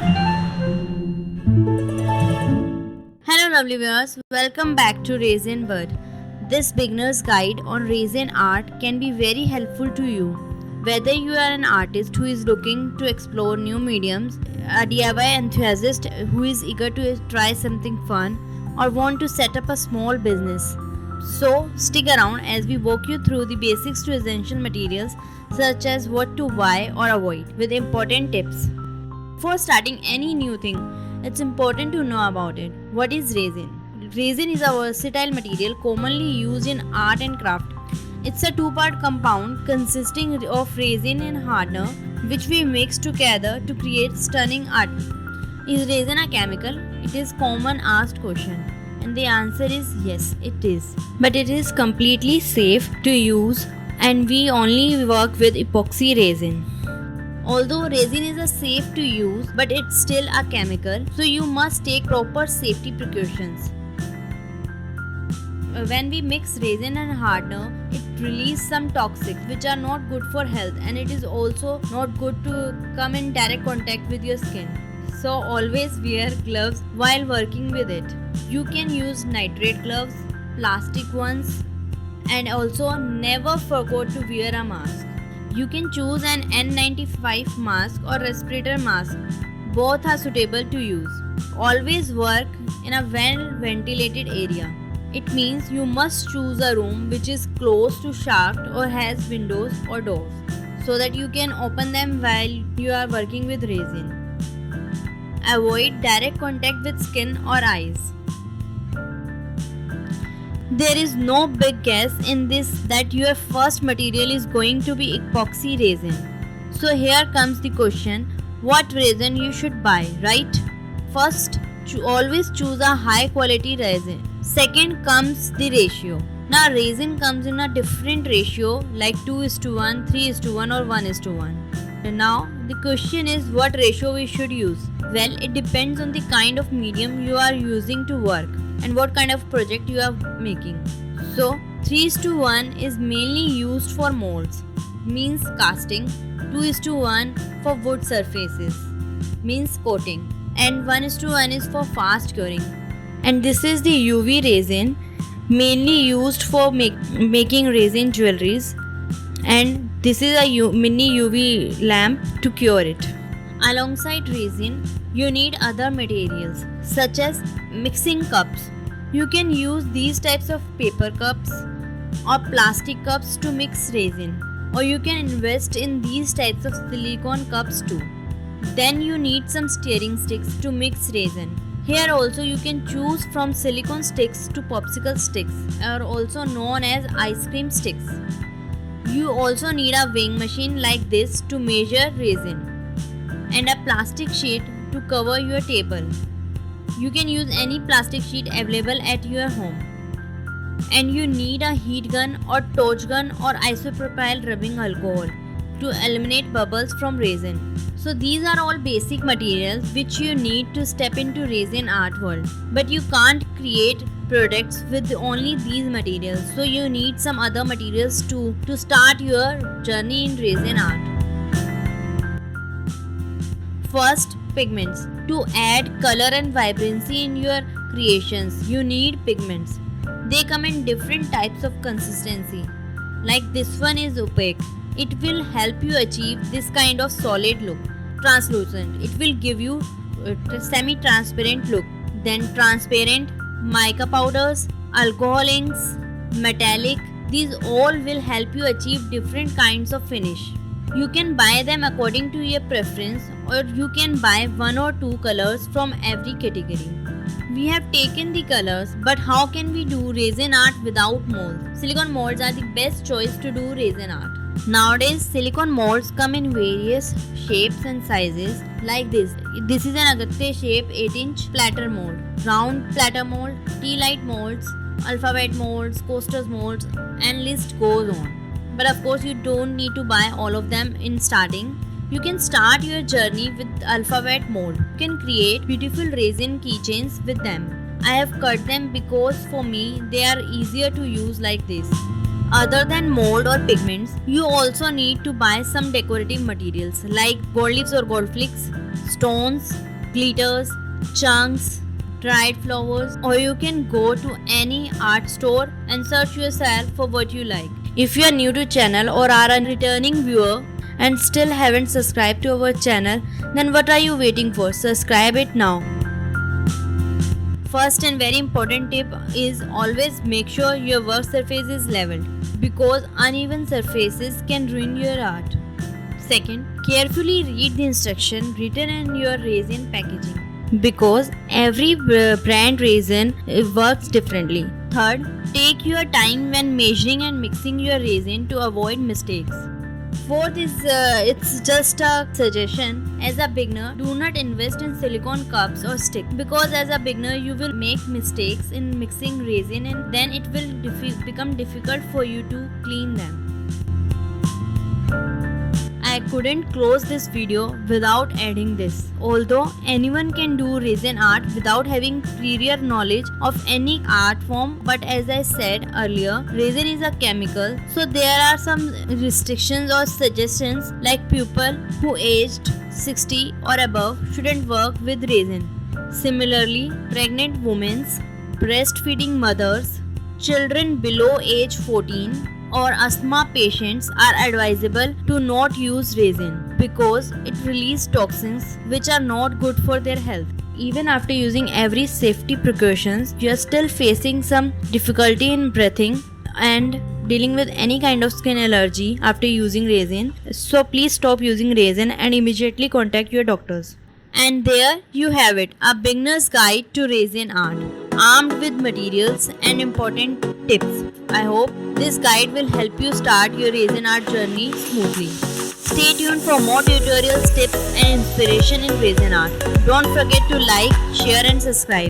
Hello lovely viewers, welcome back to Resin Bird. This beginner's guide on resin art can be very helpful to you. Whether you are an artist who is looking to explore new mediums, a DIY enthusiast who is eager to try something fun, or want to set up a small business. So stick around as we walk you through the basics to essential materials such as what to buy or avoid with important tips. Before starting any new thing, it's important to know about it. What is resin? Resin is a versatile material commonly used in art and craft. It's a two-part compound consisting of resin and hardener, which we mix together to create stunning art. Is resin a chemical? It is common asked question. And the answer is yes, it is. But it is completely safe to use and we only work with epoxy resin. Although resin is a safe to use, but it's still a chemical, so you must take proper safety precautions. When we mix resin and hardener, it releases some toxics which are not good for health, and it is also not good to come in direct contact with your skin. So always wear gloves while working with it. You can use nitrate gloves, plastic ones, and also never forget to wear a mask. You can choose an N95 mask or respirator mask. Both are suitable to use. Always work in a well ventilated area. It means you must choose a room which is close to shaft or has windows or doors so that you can open them while you are working with resin. Avoid direct contact with skin or eyes. There is no big guess in this that your first material is going to be epoxy resin. So here comes the question, what resin you should buy, right? First, always choose a high quality resin. Second comes the ratio. Now resin comes in a different ratio like 2:1, 3:1 or 1:1. Now the question is what ratio we should use. Well, it depends on the kind of medium you are using to work and what kind of project you are making. So 3:1 is mainly used for molds, means casting, 2:1 for wood surfaces, means coating, and 1:1 is for fast curing. And this is the UV resin, mainly used for making resin jewelries, and this is a mini UV lamp to cure it. Alongside resin, you need other materials such as mixing cups. You can use these types of paper cups or plastic cups to mix resin, or you can invest in these types of silicone cups too. Then you need some stirring sticks to mix resin. Here also you can choose from silicone sticks to popsicle sticks, or also known as ice cream sticks. You also need a weighing machine like this to measure resin, and a plastic sheet to cover your table. You can use any plastic sheet available at your home. And you need a heat gun or torch gun or isopropyl rubbing alcohol to eliminate bubbles from resin. So these are all basic materials which you need to step into resin art world. But you can't create products with only these materials. So you need some other materials too to start your journey in resin art. First, pigments. To add color and vibrancy in your creations, you need pigments. They come in different types of consistency. Like this one is opaque. It will help you achieve this kind of solid look. Translucent. It will give you a semi-transparent look. Then transparent, mica powders, alcohol inks, metallic. These all will help you achieve different kinds of finish. You can buy them according to your preference, or you can buy one or two colors from every category. We have taken the colors, but how can we do resin art without molds? Silicone molds are the best choice to do resin art. Nowadays, silicone molds come in various shapes and sizes like this. This is an Agate shape 8-inch platter mold, round platter mold, tea light molds, alphabet molds, coasters molds, and list goes on. But of course, you don't need to buy all of them in starting. You can start your journey with alphabet mold. You can create beautiful resin keychains with them. I have cut them because for me they are easier to use like this. Other than mold or pigments, you also need to buy some decorative materials like gold leaves or gold flakes, stones, glitters, chunks, dried flowers, or you can go to any art store and search yourself for what you like. If you are new to channel or are a returning viewer and still haven't subscribed to our channel, then what are you waiting for? Subscribe it now. First and very important tip is always make sure your work surface is leveled, because uneven surfaces can ruin your art. Second, carefully read the instruction written in your resin packaging, because every brand resin works differently. Third, take your time when measuring and mixing your resin to avoid mistakes. Fourth is it's just a suggestion. As a beginner, do not invest in silicone cups or sticks, because as a beginner you will make mistakes in mixing resin and then it will become difficult for you to clean them. I couldn't close this video without adding this. Although anyone can do resin art without having prior knowledge of any art form, but as I said earlier, resin is a chemical, so there are some restrictions or suggestions, like people who aged 60 or above shouldn't work with resin. Similarly, pregnant women, breastfeeding mothers, children below age 14, or asthma patients are advisable to not use resin, because it releases toxins which are not good for their health. Even after using every safety precautions, you are still facing some difficulty in breathing and dealing with any kind of skin allergy after using resin. So please stop using resin and immediately contact your doctors. And there you have it, a beginner's guide to resin art, armed with materials and important tips. I hope this guide will help you start your resin art journey smoothly. Stay tuned for more tutorials, tips and inspiration in resin art. Don't forget to like, share and subscribe.